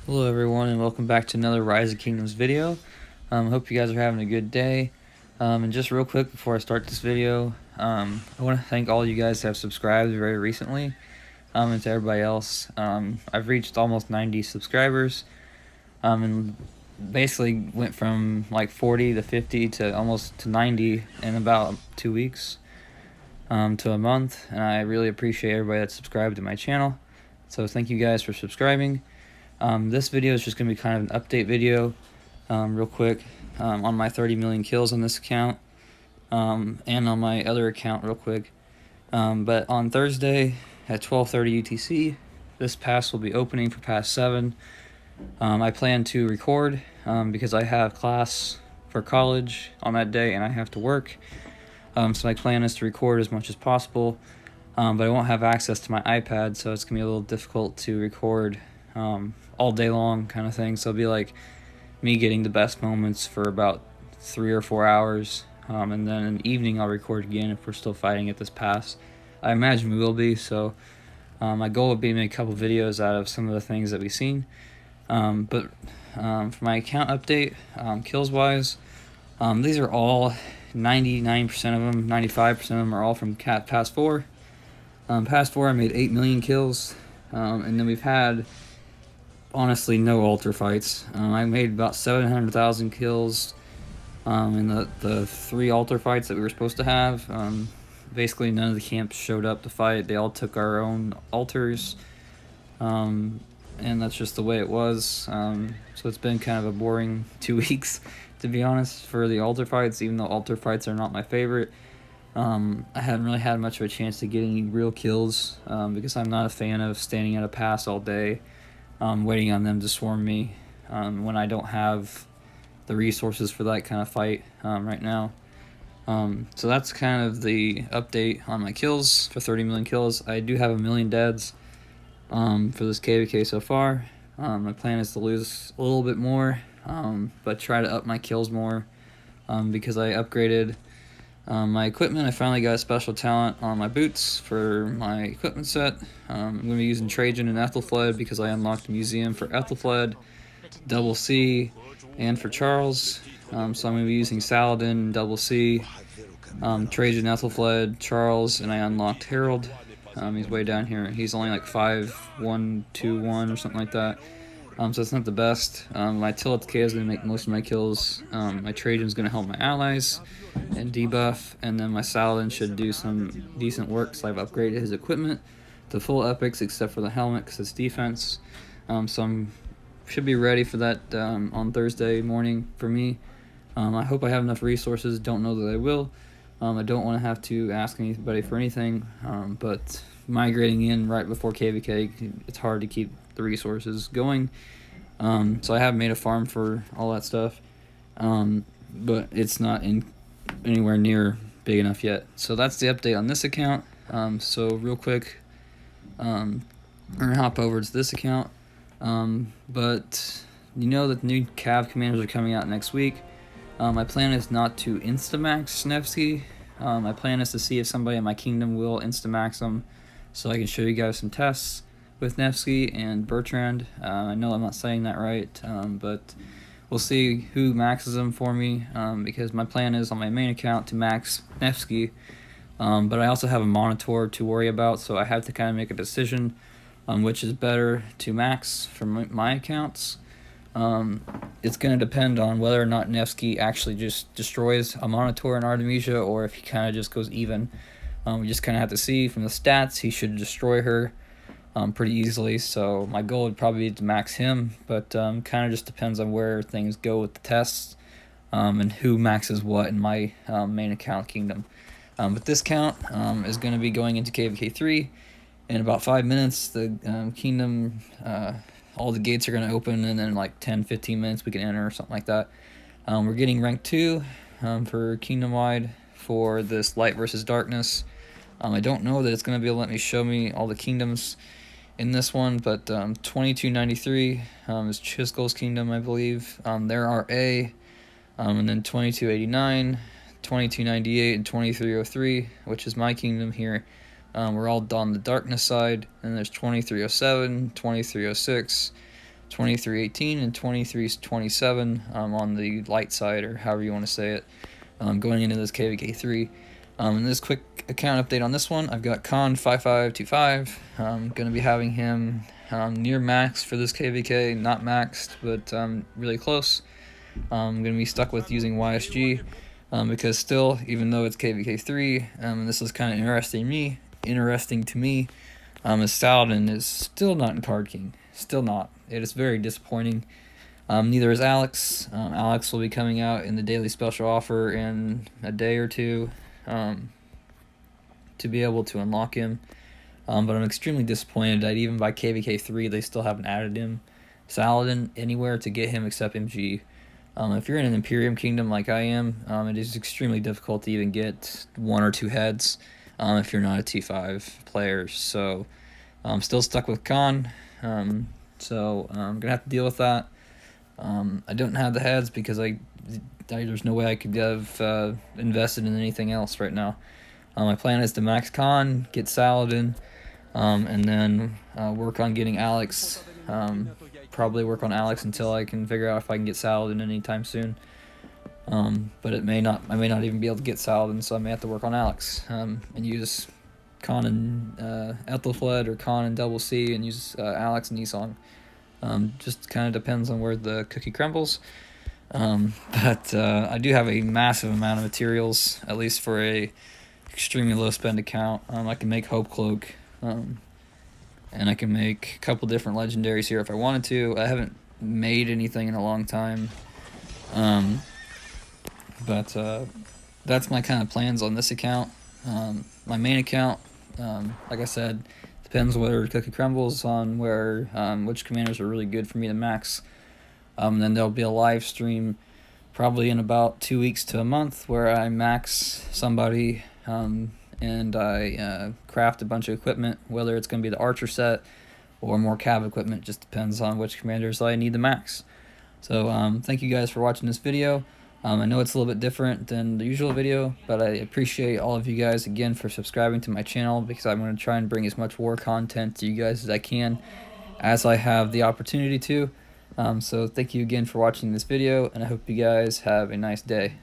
Hello everyone and welcome back to another Rise of Kingdoms video. Hope you guys are having a good day. And just real quick before I start this video, I want to thank all you guys that have subscribed very recently, and to everybody else. I've reached almost 90 subscribers, and basically went from like 40 to 50 to almost to 90 in about 2 weeks, to a month, and I really appreciate everybody that subscribed to my channel. So thank you guys for subscribing. This video is just going to be kind of an update video, real quick, on my 30 million kills on this account, and on my other account real quick. But on Thursday at 12:30 UTC, this pass will be opening for pass 7. I plan to record, because I have class for college on that day and I have to work. So my plan is to record as much as possible, but I won't have access to my iPad, so it's going to be a little difficult to record all day long kind of thing. So it'll be like me getting the best moments for about 3 or 4 hours, and then in the evening I'll record again if we're still fighting at this pass. I imagine we will be, so my goal would be to make a couple videos out of some of the things that we've seen. But for my account update, kills wise, these are all 99% of them, 95% of them are all from pass 4. Pass 4 I made 8 million kills, and then we've had honestly no altar fights. I made about 700,000 kills in the 3 altar fights that we were supposed to have. Basically none of the camps showed up to fight. They all took our own altars, and that's just the way it was. So it's been kind of a boring 2 weeks, to be honest, for the altar fights, even though altar fights are not my favorite. I haven't really had much of a chance to get any real kills, because I'm not a fan of standing at a pass all day, waiting on them to swarm me, when I don't have the resources for that kind of fight right now. So that's kind of the update on my kills for 30 million kills. I do have 1 million deads for this kvk so far. My plan is to lose a little bit more, but try to up my kills more, because I upgraded my equipment. I finally got a special talent on my boots for my equipment set. I'm going to be using Trajan and Ethelfled because I unlocked a museum for Ethelfled, Double C, and for Charles. So I'm going to be using Saladin, Double C, Trajan, Ethelfled, Charles, and I unlocked Harold. He's way down here. He's only like 5-1-2-1 or something like that. So it's not the best. My Tillet K is going to make most of my kills. My Trajan is going to help my allies and debuff, and then my Saladin should do some decent work, so I've upgraded his equipment to full epics except for the helmet because it's defense. So I should be ready for that on Thursday morning for me. I hope I have enough resources. Don't know that I will. I don't want to have to ask anybody for anything, but migrating in right before kvk, it's hard to keep the resources going. So I have made a farm for all that stuff, but it's not anywhere near big enough yet. So that's the update on this account. So real quick, we're gonna hop over to this account, but you know that the new cav commanders are coming out next week. My plan is not to instamax Nevsky. My plan is to see if somebody in my kingdom will instamax them, so I can show you guys some tests with Nevsky and Bertrand. I know I'm not saying that right, but we'll see who maxes them for me, because my plan is on my main account to max Nevsky, but I also have a monitor to worry about, so I have to kind of make a decision on which is better to max for my accounts. It's going to depend on whether or not Nevsky actually just destroys a monitor in Artemisia, or if he kind of just goes even. We just kind of have to see. From the stats, he should destroy her pretty easily, so my goal would probably be to max him, but kind of just depends on where things go with the tests, and who maxes what in my main account kingdom. But this count is going to be going into kvk 3 in about 5 minutes. The kingdom, all the gates are going to open, and then in like 10-15 minutes we can enter or something like that. We're getting rank 2 for kingdom wide for this light versus darkness. I don't know that it's going to be able to let me show me all the kingdoms in this one, but 2293 is Chisgul's kingdom, I believe. There are A, and then 2289, 2298, and 2303, which is my kingdom here. We're all on the darkness side, and there's 2307, 2306, 2318 and 2327 on the light side, or however you want to say it, going into this KVK3. And this quick account update on this one, I've got Con5525. I'm going to be having him near max for this KVK, not maxed, but really close. I'm going to be stuck with using YSG because still, even though it's KVK3, and this is kind of interesting to me, as Saladin is still not in Card King. Still not. It is very disappointing. Neither is Alex. Alex will be coming out in the daily special offer in a day or two to be able to unlock him. But I'm extremely disappointed that even by KVK3 they still haven't added him, Saladin, anywhere to get him except MG. If you're in an Imperium Kingdom like I am, it is extremely difficult to even get 1 or 2 heads if you're not a T5 player. So I'm still stuck with Khan, so I'm going to have to deal with that. I don't have the heads because there's no way I could have invested in anything else right now. My plan is to max Khan, get Saladin, and then work on getting Alex. Probably work on Alex until I can figure out if I can get Saladin anytime soon. But I may not even be able to get Saladin, so I may have to work on Alex and use Khan and Ethelfled, or Khan and Double C, and use Alex and Esong. Just kind of depends on where the cookie crumbles. But I do have a massive amount of materials, at least for a extremely low spend account. I can make Hope Cloak, and I can make a couple different legendaries here if I wanted to. I haven't made anything in a long time, but that's my kind of plans on this account. My main account, like I said, depends where cookie crumbles on where which commanders are really good for me to max. Then there'll be a live stream probably in about 2 weeks to a month where I max somebody and I craft a bunch of equipment, whether it's going to be the archer set or more cav equipment. Just depends on which commanders I need to max. So thank you guys for watching this video. I know it's a little bit different than the usual video, but I appreciate all of you guys again for subscribing to my channel, because I'm going to try and bring as much war content to you guys as I can as I have the opportunity to. So thank you again for watching this video, and I hope you guys have a nice day.